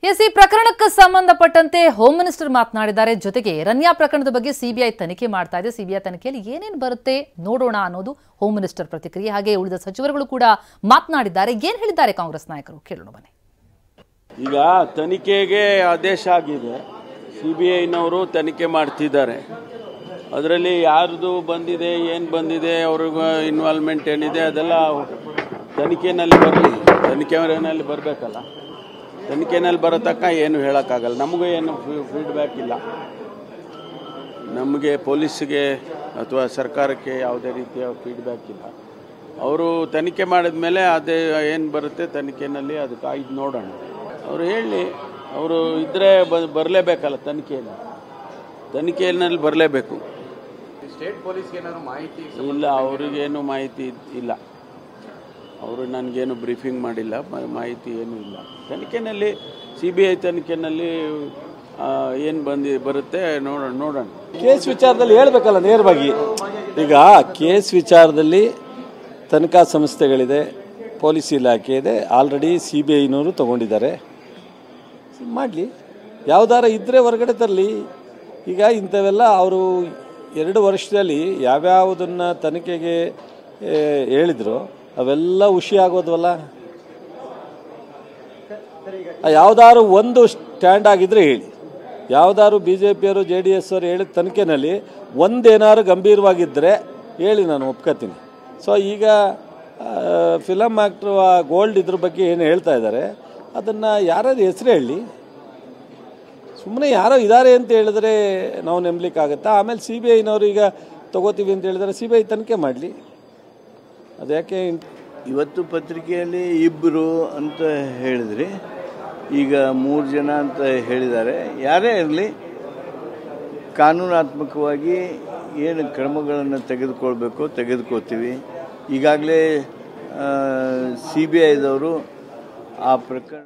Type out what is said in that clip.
S ಈ ಪ್ರಕರಣಕ್ಕೆ ಸಂಬಂಧಪಟ್ಟಂತೆ ಹೋಮ್ ಮಿನಿಸ್ಟರ್ ಮಾತನಾಡಿದ್ದಾರೆ. ಜೊತೆಗೆ ರನ್ಯಾ ಪ್ರಕರಣದ ಬಗ್ಗೆ ಸಿಬಿಐ ತನಿಖೆ ಮಾಡ್ತಾ ಇದೆ. ಸಿಬಿಐ ತನಿಖೆಯಲ್ಲಿ ಏನೇನು ಬರುತ್ತೆ ನೋಡೋಣ ಅನ್ನೋದು ಹೋಮ್ ಮಿನಿಸ್ಟರ್ ಪ್ರತಿಕ್ರಿಯೆ. ಹಾಗೆ ಉಳಿದ ಸಚಿವರುಗಳು ಕೂಡ ಮಾತನಾಡಿದ್ದಾರೆ. ಏನು ಹೇಳಿದ್ದಾರೆ ಕಾಂಗ್ರೆಸ್ ನಾಯಕರು ಕೇಳೋಣ ಬನ್ನಿ. ಈಗ ತನಿಖೆಗೆ ಆದೇಶ ಆಗಿದೆ. ಸಿಬಿಐನವರು ತನಿಖೆ ಮಾಡ್ತಿದ್ದಾರೆ. ಅದರಲ್ಲಿ ಯಾರ್ದು ಬಂದಿದೆ, ಏನು ಬಂದಿದೆ, ಅವ್ರಿಗೆ ಇನ್ವಾಲ್ವ್ಮೆಂಟ್ ಏನಿದೆ ಅದೆಲ್ಲ ತನಿಖೆಯಲ್ಲಿ ಬರಲಿ. ತನಿಖೆಯಲ್ಲಿ ಬರಬೇಕಲ್ಲ. ತನಿಖೆಯಲ್ಲಿ ಬರೋ ತನಕ ಏನು ಹೇಳೋಕ್ಕಾಗಲ್ಲ. ನಮಗೂ ಏನು ಫೀಡ್ಬ್ಯಾಕ್ ಇಲ್ಲ. ನಮಗೆ ಪೊಲೀಸ್ಗೆ ಅಥವಾ ಸರ್ಕಾರಕ್ಕೆ ಯಾವುದೇ ರೀತಿಯ ಫೀಡ್ಬ್ಯಾಕ್ ಇಲ್ಲ. ಅವರು ತನಿಖೆ ಮಾಡಿದ ಮೇಲೆ ಅದೇ ಏನು ಬರುತ್ತೆ ತನಿಖೆಯಲ್ಲಿ ಅದು ಕಾಯ್ದು ನೋಡೋಣ. ಅವರು ಹೇಳಿ, ಅವರು ಇದ್ದರೆ ಬರಲೇಬೇಕಲ್ಲ ತನಿಖೆಯಲ್ಲಿ ಬರಲೇಬೇಕು. ಸ್ಟೇಟ್ ಪೊಲೀಸ್ಗೆ ಏನಾದರೂ ಮಾಹಿತಿ ಇಲ್ಲ, ಅವ್ರಿಗೇನು ಮಾಹಿತಿ ಇಲ್ಲ. ಅವರು ನನಗೇನು ಬ್ರೀಫಿಂಗ್ ಮಾಡಿಲ್ಲ, ಮಾಹಿತಿ ಏನೂ ಇಲ್ಲ. ತನಿಖೆಯಲ್ಲಿ ಸಿಬಿಐ ತನಿಖೆಯಲ್ಲಿ ಏನು ಬರುತ್ತೆ ನೋಡೋಣ. ಕೇಸ್ ವಿಚಾರದಲ್ಲಿ ಹೇಳಬೇಕಲ್ಲ ನೇರವಾಗಿ. ಈಗ ಕೇಸ್ ವಿಚಾರದಲ್ಲಿ ತನಿಖಾ ಸಂಸ್ಥೆಗಳಿದೆ, ಪೊಲೀಸ್ ಇಲಾಖೆ ಇದೆ, ಆಲ್ರೆಡಿ ಸಿಬಿಐನವರು ತಗೊಂಡಿದ್ದಾರೆ. ಮಾಡಲಿ, ಯಾವುದಾರ ಇದ್ದರೆ ಹೊರಗಡೆ ತರಲಿ. ಈಗ ಇಂಥವೆಲ್ಲ ಅವರು 2 ವರ್ಷದಲ್ಲಿ ಯಾವ್ಯಾವುದನ್ನು ತನಿಖೆಗೆ ಹೇಳಿದ್ರು ಅವೆಲ್ಲ ಹುಷಿ ಆಗೋದ್ವಲ್ಲ. ಯಾವುದಾದ್ರು ಒಂದು ಸ್ಟ್ಯಾಂಡ್ ಆಗಿದ್ರೆ ಹೇಳಿ. ಯಾವುದಾದ್ರು BJPಯವರು JDS ಅವರು ಹೇಳಿದ ತನಿಖೆಯಲ್ಲಿ ಒಂದೇನಾದ್ರು ಗಂಭೀರವಾಗಿದ್ದರೆ ಹೇಳಿ, ನಾನು ಒಪ್ಕೋತೀನಿ. ಸೊ ಈಗ ಫಿಲಮ್ ಆ್ಯಕ್ಟ್ರು ಗೋಲ್ಡ್ ಇದ್ರ ಬಗ್ಗೆ ಏನು ಹೇಳ್ತಾ ಇದ್ದಾರೆ ಅದನ್ನು ಯಾರಾದ್ರು ಹೆಸರು ಹೇಳಿ. ಸುಮ್ಮನೆ ಯಾರೋ ಇದ್ದಾರೆ ಅಂತ ಹೇಳಿದ್ರೆ ನಾವು ನಂಬಲಿಕ್ಕಾಗತ್ತಾ? ಆಮೇಲೆ ಸಿಬಿಐನವರು ಈಗ ತಗೋತೀವಿ ಅಂತ ಹೇಳಿದರೆ ಸಿಬಿಐ ತನಿಖೆ ಮಾಡಲಿ. ಅದ್ಯಾಕೆ ಇವತ್ತು ಪತ್ರಿಕೆಯಲ್ಲಿ 2 ಅಂತ ಹೇಳಿದ್ರಿ, ಈಗ 3 ಜನ ಅಂತ ಹೇಳಿದ್ದಾರೆ. ಯಾರೇ ಇರಲಿ, ಕಾನೂನಾತ್ಮಕವಾಗಿ ಏನು ಕ್ರಮಗಳನ್ನು ತೆಗೆದುಕೊಳ್ಬೇಕು ತೆಗೆದುಕೋತೀವಿ. ಈಗಾಗಲೇ CBIದವರು ಆ ಪ್ರಕರಣ